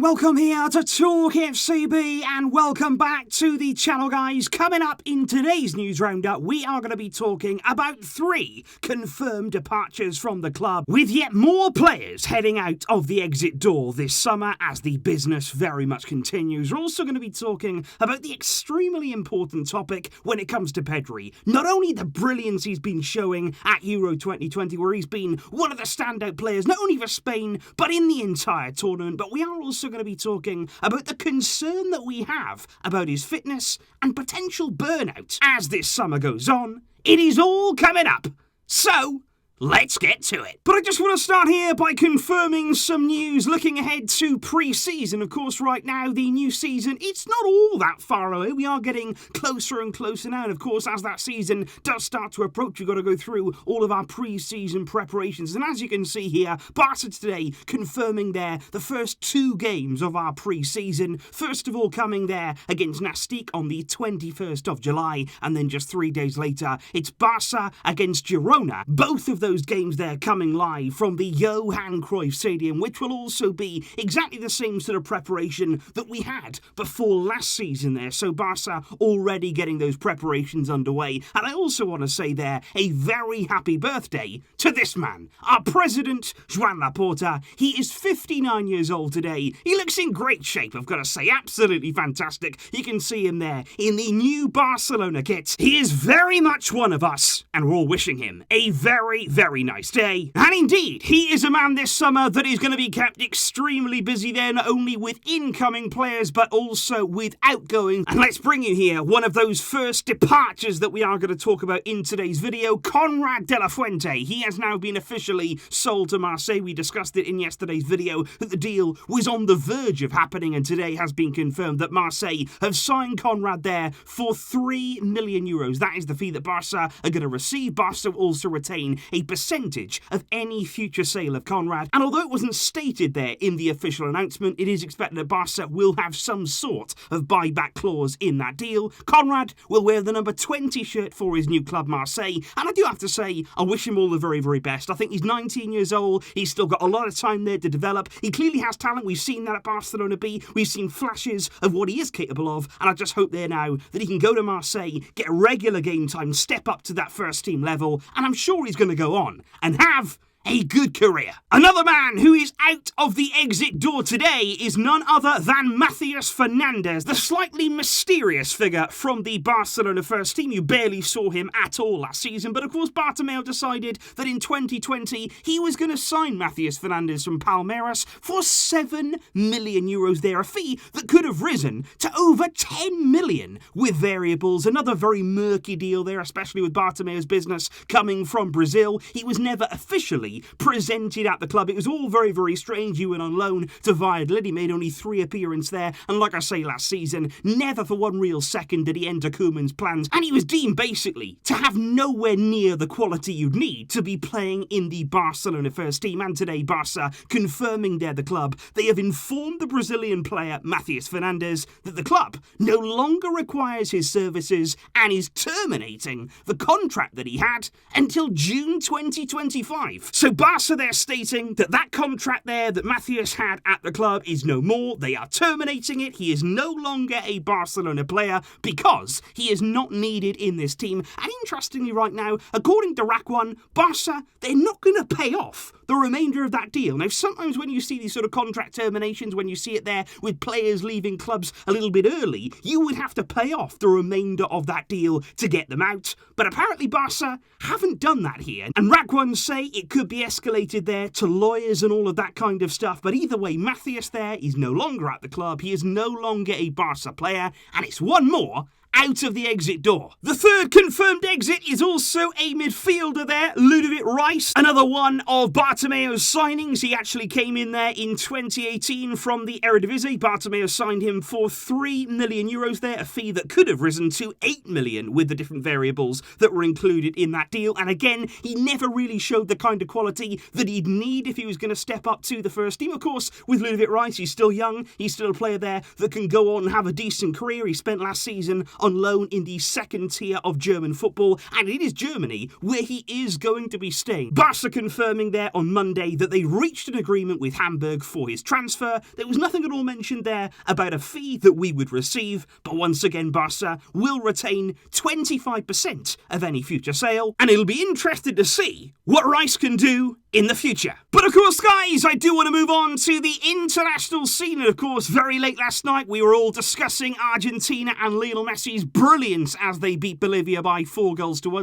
and welcome here to Talk FCB, and welcome back to the channel, guys. Coming up in today's news roundup, we are going to be talking about 3 confirmed departures from the club, with yet more players heading out of the exit door this summer as the business very much continues. We're also going to be talking about the extremely important topic when it comes to Pedri. Not only the brilliance he's been showing at Euro 2020, where he's been one of the standout players, not only for Spain, but in the entire tournament, but we are also going to be talking about the concern that we have about his fitness and potential burnout as this summer goes on. It is all coming up, so let's get to it. But I just want to start here by confirming some news looking ahead to pre-season. Of course, right now, the new season, it's not all that far away. We are getting closer and closer now. And of course, as that season does start to approach, we've got to go through all of our pre-season preparations. And as you can see here, Barça today confirming the first 2 games of our pre-season. First of all, coming there against Nastic on the 21st of July. And then just 3 days later, it's Barça against Girona. Both of those games there coming live from the Johan Cruyff Stadium, which will also be exactly the same sort of preparation that we had before last season there. So Barca already getting those preparations underway. And I also want to say there, a very happy birthday to this man, our president, Joan Laporta. He is 59 years old today. He looks in great shape, I've got to say, absolutely fantastic. You can see him there in the new Barcelona kit. He is very much one of us, and we're all wishing him a very nice day. And indeed, he is a man this summer that is going to be kept extremely busy there, not only with incoming players, but also with outgoing. And let's bring you here one of those first departures that we are going to talk about in today's video. KONRAD de la Fuente. He has now been officially sold to Marseille. We discussed it in yesterday's video that the deal was on the verge of happening, and today has been confirmed that Marseille have signed KONRAD there for €3 million. That is the fee that Barça are going to receive. Barça will also retain a percentage of any future sale of KONRAD. And although it wasn't stated there in the official announcement, it is expected that Barça will have some sort of buyback clause in that deal. KONRAD will wear the number 20 shirt for his new club, Marseille. And I do have to say, I wish him all the very best. I think he's 19 years old. He's still got a lot of time there to develop. He clearly has talent. We've seen that at Barcelona B. We've seen flashes of what he is capable of. And I just hope there now that he can go to Marseille, get regular game time, step up to that first team level. And I'm sure he's going to go on and have a good career. Another man who is out of the exit door today is none other than MATHEUS Fernandes, the slightly mysterious figure from the Barcelona first team. You barely saw him at all last season, but of course Bartomeu decided that in 2020 he was going to sign MATHEUS Fernandes from Palmeiras for €7 million there, a fee that could have risen to over 10 million with variables. Another very murky deal there, especially with Bartomeu's business coming from Brazil. He was never officially presented at the club. It was all very strange. He went on loan to Valladolid. He made only 3 appearances there, and like I say, last season, never for one real second did he enter Koeman's plans, and he was deemed basically to have nowhere near the quality you'd need to be playing in the Barcelona first team. And today, Barca confirming they're the club. They have informed the Brazilian player MATHEUS Fernandes that the club no longer requires his services and is terminating the contract that he had until June 2025. So Barca, they're stating that that contract there that MATHEUS had at the club is no more. They are terminating it. He is no longer a Barcelona player because he is not needed in this team. And interestingly right now, according to Rack1, Barca, they're not going to pay off the remainder of that deal. Now, sometimes when you see these sort of contract terminations, when you see it there with players leaving clubs a little bit early, you would have to pay off the remainder of that deal to get them out. But apparently Barca haven't done that here. And Rack1 say it could be escalated there to lawyers and all of that kind of stuff. But either way, MATHEUS there is no longer at the club. He is no longer a Barca player. And it's one more out of the exit door. The third confirmed exit is also a midfielder there, LUDOVIT REIS, another one of Bartomeu's signings. He actually came in there in 2018 from the Eredivisie. Bartomeu signed him for €3 million there, a fee that could have risen to 8 million with the different variables that were included in that deal. And again, he never really showed the kind of quality that he'd need if he was going to step up to the first team. Of course, with LUDOVIT REIS, he's still young. He's still a player there that can go on and have a decent career. He spent last season on loan in the second tier of German football, and it is Germany where he is going to be staying. Barca confirming there on Monday that they reached an agreement with Hamburg for his transfer. There was nothing at all mentioned there about a fee that we would receive, but once again Barca will retain 25% of any future sale, and it'll be interesting to see what REIS can do in the future. But of course, guys, I do want to move on to the international scene. And of course, very late last night, we were all discussing Argentina and Lionel Messi's brilliance as they beat Bolivia by 4-1.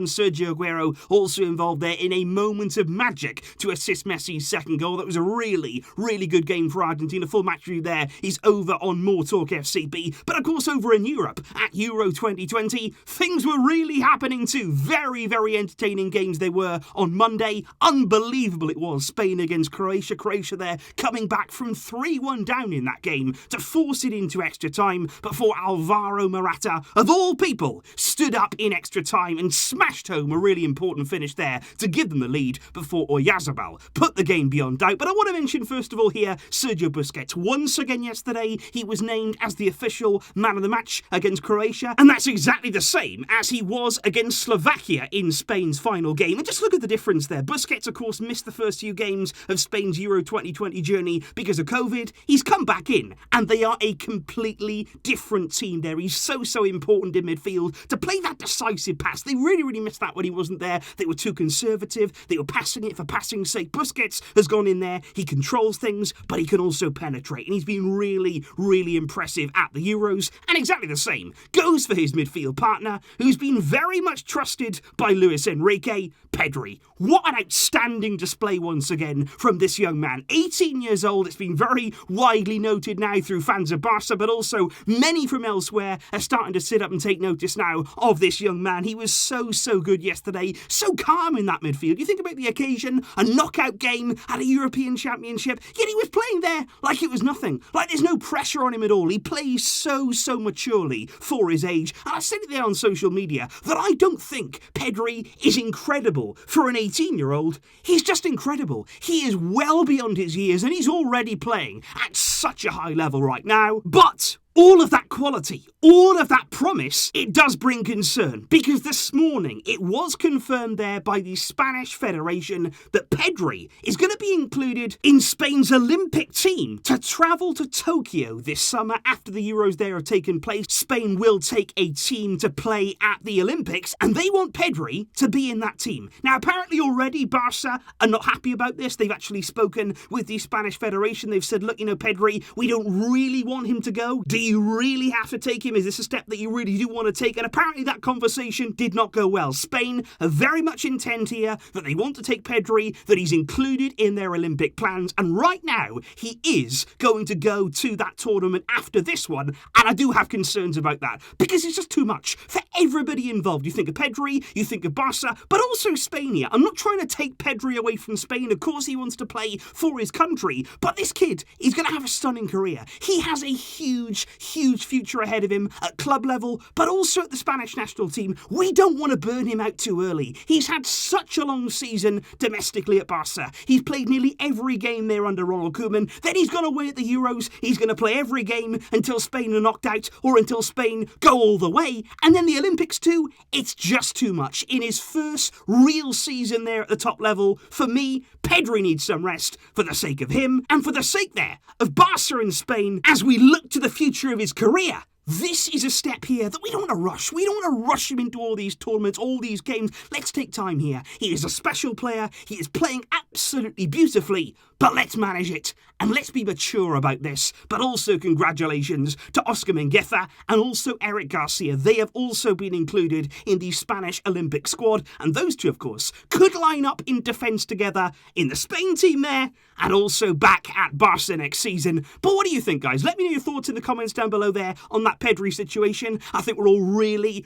Sergio Aguero also involved there in a moment of magic to assist Messi's second goal. That was a really, really good game for Argentina. Full match review there is over on MORETALKFCB. But of course, over in Europe, at Euro 2020, things were really happening too. Very, very entertaining games they were on Monday. Unbelievable it was. Spain against Croatia. Croatia there coming back from 3-1 down in that game to force it into extra time before Alvaro Morata, of all people, stood up in extra time and smashed home a really important finish there to give them the lead before Oyarzabal put the game beyond doubt. But I want to mention first of all here Sergio Busquets. Once again yesterday he was named as the official man of the match against Croatia, and that's exactly the same as he was against Slovakia in Spain's final game. And just look at the difference there. Busquets of course missed the first few games of Spain's Euro 2020 journey because of COVID. He's come back in and they are a completely different team there. He's so important in midfield to play that decisive pass. They really missed that when he wasn't there. They were too conservative. They were passing it for passing's sake. Busquets has gone in there. He controls things, but he can also penetrate, and he's been really impressive at the Euros. And exactly the same goes for his midfield partner, who's been very much trusted by Luis Enrique, Pedri. What an outstanding display once again from this young man. 18 years old. It's been very widely noted now through fans of Barca, but also many from elsewhere are starting to sit up and take notice now of this young man. He was so good yesterday. So calm in that midfield. You think about the occasion, a knockout game at a European Championship, yet he was playing there like it was nothing. Like there's no pressure on him at all. He plays so maturely for his age. And I said it there on social media that I don't think Pedri is incredible for an 18-year-old. He's just incredible. He is well beyond his years and he's already playing at such a high level right now. But all of that quality, all of that promise, it does bring concern, because this morning it was confirmed there by the Spanish Federation that Pedri is going to be included in Spain's Olympic team to travel to Tokyo this summer after the Euros there have taken place. Spain will take a team to play at the Olympics, and they want Pedri to be in that team. Now, apparently already Barca are not happy about this. They've actually spoken with the Spanish Federation. They've said, look, Pedri, we don't really want him to go. Do you really have to take him? Is this a step that you really do want to take? And apparently that conversation did not go well. Spain are very much intent here that they want to take Pedri, that he's included in their Olympic plans, and right now he is going to go to that tournament after this one, and I do have concerns about that because it's just too much for everybody involved. You think of Pedri, you think of Barca, but also Spain here. I'm not trying to take Pedri away from Spain. Of course he wants to play for his country, but this kid is going to have a stunning career. He has a huge future ahead of him at club level, but also at the Spanish national team. We don't want to burn him out too early. He's had such a long season domestically at Barca. He's played nearly every game there under Ronald Koeman. Then he's gone away at the Euros. He's going to play every game until Spain are knocked out or until Spain go all the way. And then the Olympics too. It's just too much. In his first real season there at the top level, for me, Pedri needs some rest for the sake of him and for the sake there of Barca and Spain as we look to the future of his career. This is a step here that we don't want to rush. We don't want to rush him into all these tournaments, all these games. Let's take time here. He is a special player. He is playing absolutely beautifully, but let's manage it and let's be mature about this. But also congratulations to Oscar Mingueza and also Eric Garcia. They have also been included in the Spanish Olympic squad, and those two, of course, could line up in defence together in the Spain team there and also back at Barca next season. But what do you think, guys? Let me know your thoughts in the comments down below there on that Pedri situation. I think we're all really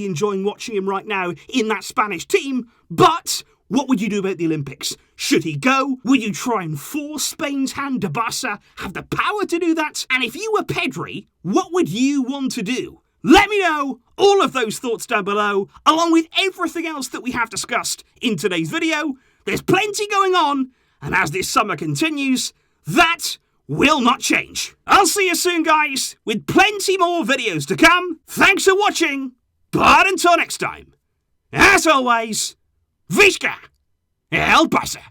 enjoying watching him right now in that Spanish team. But what would you do about the Olympics? Should he go? Would you try and force Spain's hand? Do Barca have the power to do that? And if you were Pedri, what would you want to do? Let me know all of those thoughts down below, along with everything else that we have discussed in today's video. There's plenty going on, and as this summer continues, that will not change. I'll see you soon, guys, with plenty more videos to come. Thanks for watching, but until next time, as always, Visca El Barça!